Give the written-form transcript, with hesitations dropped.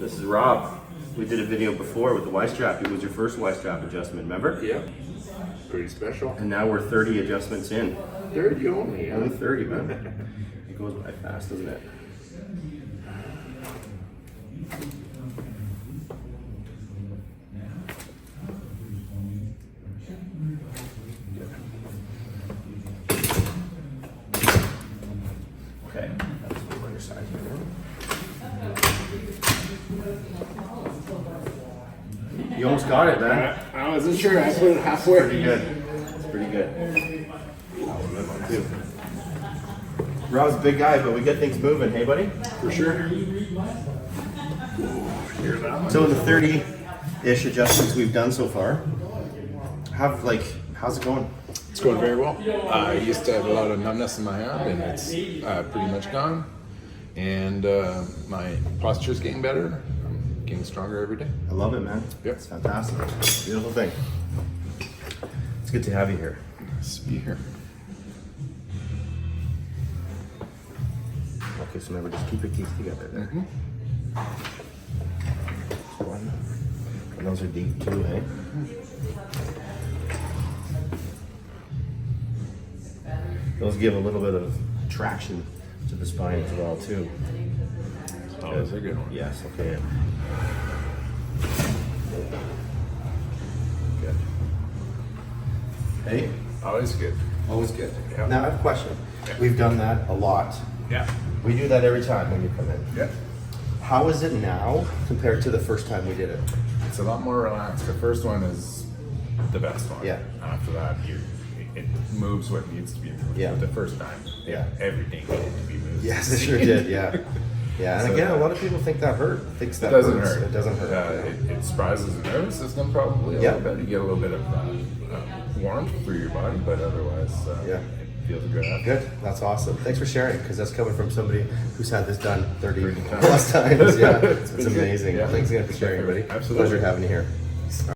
This is Rob. We did a video before with the Y strap. It was your first Y strap adjustment, remember? Yeah. Pretty special. And now we're 30 adjustments in. 30 only, huh? Only 30, man. It goes by fast, doesn't it? Okay, that's the other side here. You almost got it, man. I wasn't sure. I put it halfway. Pretty good. It's pretty good. That was a good one, too. Rob's a big guy, but we get things moving, hey, buddy? For sure. Here's that one. So the 30-ish adjustments we've done so far, how's it going? It's going very well. I used to have a lot of numbness in my hand, and it's pretty much gone. And my posture's getting better. I'm getting stronger every day. I love it, man. Yep. It's fantastic. Beautiful thing. It's good to have you here. Nice to be here. Okay, so remember, just keep your teeth together there. One. And those are deep too, eh? Those give a little bit of traction to the spine as well, too. Oh, that's a good one. Yes, okay. Good. Hey? Always good. Always good. Yeah. Now I have a question. We've done that a lot. Yeah. We do that every time when you come in. Yeah. How is it now compared to the first time we did it? It's a lot more relaxed. The first one is the best one. Yeah. After that, it moves what needs to be moved. Yeah. But the first time, Yeah. everything needed to be moved. Yes, it sure did, yeah. Yeah, and So, again, a lot of people think that It doesn't hurt. It doesn't hurt. Yeah. It surprises the nervous system probably a Yeah. little bit. You get a little bit of warmth through your body, but otherwise, Yeah. it feels good. Good, that's awesome. Thanks for sharing, because that's coming from somebody who's had this done 30 times. plus times. Yeah, it's been good. amazing. Yeah. Thanks again for sharing, buddy. Absolutely. Pleasure having you here.